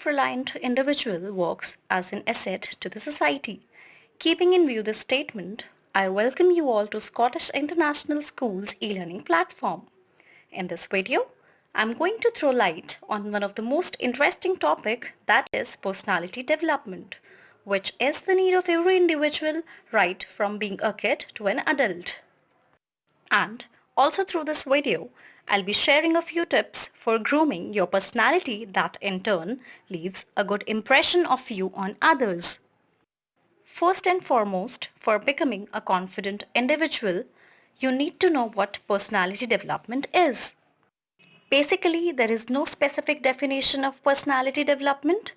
self-reliant individual works as an asset to the society. Keeping in view this statement, I welcome you all to Scottish International School's e-learning platform. In this video, I'm going to throw light on one of the most interesting topic, that is personality development, which is the need of every individual right from being a kid to an adult. And also through this video, I'll be sharing a few tips for grooming your personality that in turn leaves a good impression of you on others. First and foremost, for becoming a confident individual, you need to know what personality development is. Basically, there is no specific definition of personality development,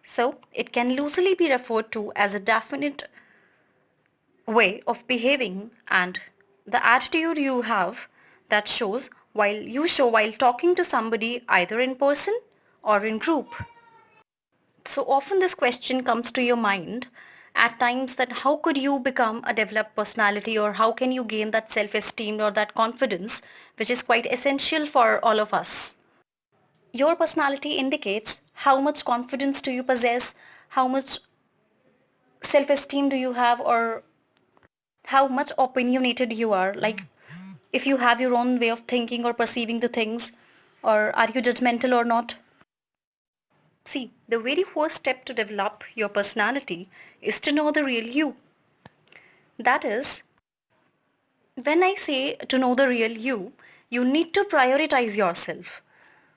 so it can loosely be referred to as a definite way of behaving and the attitude you have that show while talking to somebody either in person or in group. So often this question comes to your mind at times that how could you become a developed personality, or how can you gain that self-esteem or that confidence which is quite essential for all of us. Your personality indicates how much confidence do you possess, how much self-esteem do you have, or how much opinionated you are, like if you have your own way of thinking or perceiving the things, or are you judgmental or not. See, the very first step to develop your personality is to know the real you. That is, when I say to know the real you need to prioritize yourself.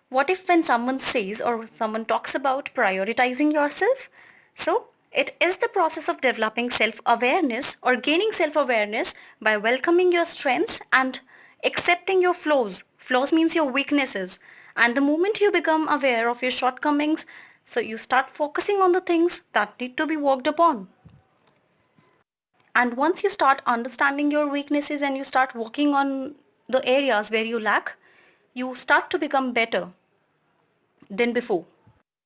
What if when someone says or someone talks about prioritizing yourself? So, it is the process of developing self-awareness or gaining self-awareness by welcoming your strengths and accepting your flaws. Flaws means your weaknesses. And the moment you become aware of your shortcomings, so you start focusing on the things that need to be worked upon. And once you start understanding your weaknesses and you start working on the areas where you lack, you start to become better than before.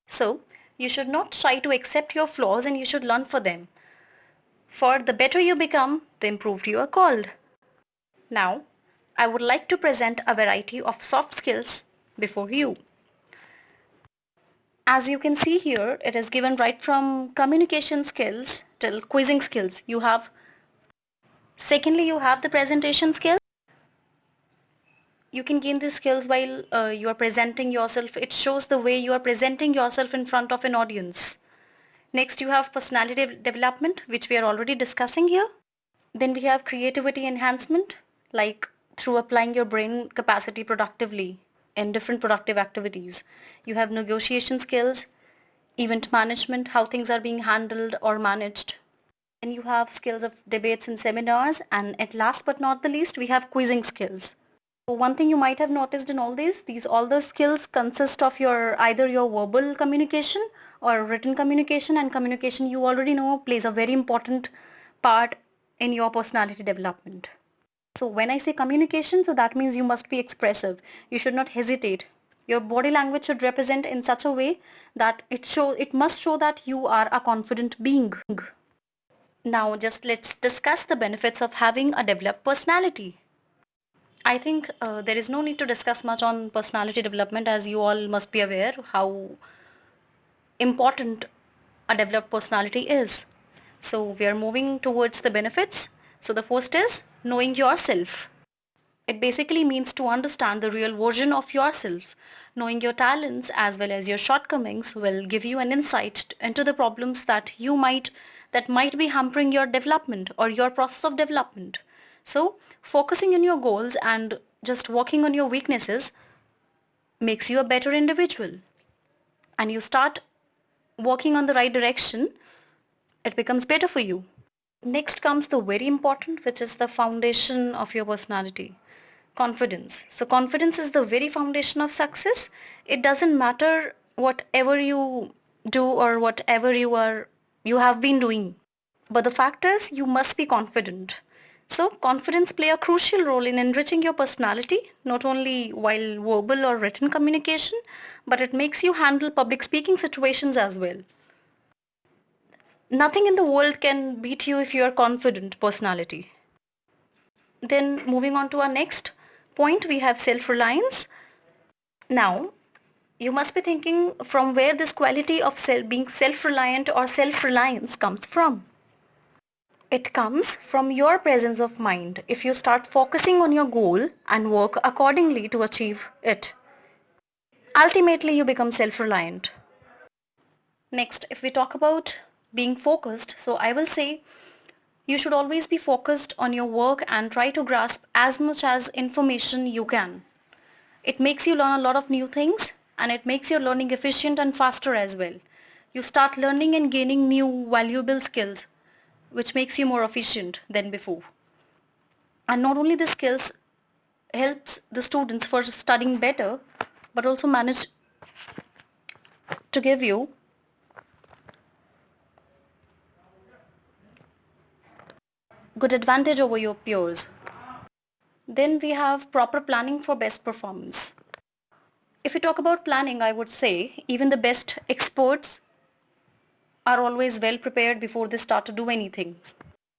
So, you should not try to accept your flaws and you should learn for them. For the better you become, the improved you are called. Now, I would like to present a variety of soft skills before you. As you can see here, it is given right from communication skills till quizzing skills. Secondly, you have the presentation skills. You can gain these skills while you are presenting yourself. It shows the way you are presenting yourself in front of an audience. Next, you have personality development, which we are already discussing here. Then we have creativity enhancement, like through applying your brain capacity productively in different productive activities. You have negotiation skills, event management, how things are being handled or managed. And you have skills of debates and seminars. And at last but not the least, we have quizzing skills. So one thing you might have noticed in all these all the skills consist of your either your verbal communication or written communication, and communication you already know plays a very important part in your personality development. So when I say communication, so that means you must be expressive. You should not hesitate. Your body language should represent in such a way that it must show that you are a confident being. Now just let's discuss the benefits of having a developed personality. I think there is no need to discuss much on personality development, as you all must be aware how important a developed personality is. So we are moving towards the benefits. So the first is knowing yourself. It basically means to understand the real version of yourself. Knowing your talents as well as your shortcomings will give you an insight into the problems that might be hampering your development or your process of development. So focusing on your goals and just working on your weaknesses makes you a better individual. And you start working on the right direction, it becomes better for you. Next comes the very important, which is the foundation of your personality. Confidence. So confidence is the very foundation of success. It doesn't matter whatever you do or whatever you have been doing. But the fact is you must be confident. So confidence play a crucial role in enriching your personality, not only while verbal or written communication, but it makes you handle public speaking situations as well. Nothing in the world can beat you if you are confident personality. Then moving on to our next point, we have self-reliance. Now, You must be thinking from where this quality of being self-reliant or self-reliance comes from. It comes from your presence of mind. If you start focusing on your goal and work accordingly to achieve it, ultimately you become self-reliant. Next, if we talk about being focused, so I will say you should always be focused on your work and try to grasp as much as information you can. It makes you learn a lot of new things and it makes your learning efficient and faster as well. You start learning and gaining new valuable skills which makes you more efficient than before. And not only the skills helps the students for studying better but also manage to give you good advantage over your peers. Then we have proper planning for best performance. If we talk about planning, I would say even the best experts are always well prepared before they start to do anything.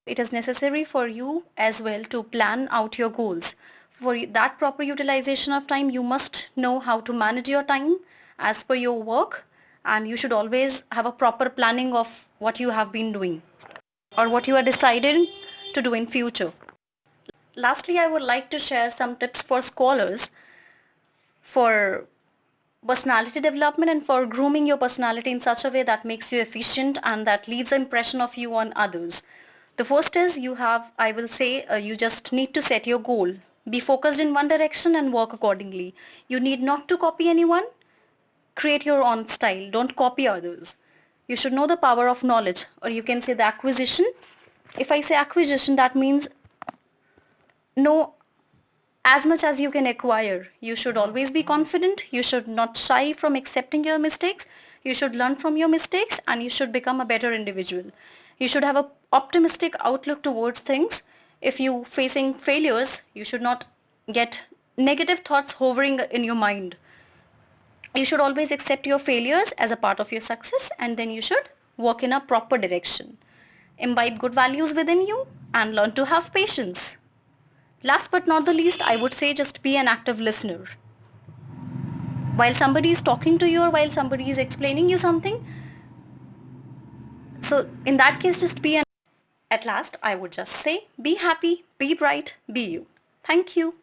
It is necessary for you as well to plan out your goals. For that proper utilization of time, you must know how to manage your time as per your work, and you should always have a proper planning of what you have been doing or what you are deciding to do in future. Lastly, I would like to share some tips for scholars for personality development and for grooming your personality in such a way that makes you efficient and that leaves an impression of you on others. The first is I will say, you just need to set your goal. Be focused in one direction and work accordingly. You need not to copy anyone. Create your own style. Don't copy others. You should know the power of knowledge, or you can say the acquisition. If I say acquisition, that means know as much as you can acquire. You should always be confident. You should not shy from accepting your mistakes. You should learn from your mistakes and you should become a better individual. You should have an optimistic outlook towards things. If you facing failures, you should not get negative thoughts hovering in your mind. You should always accept your failures as a part of your success and then you should work in a proper direction. Imbibe good values within you and learn to have patience. Last but not the least, I would say just be an active listener. While somebody is talking to you or while somebody is explaining you something, so in that case just be an... At last, I would just say be happy, be bright, be you. Thank you.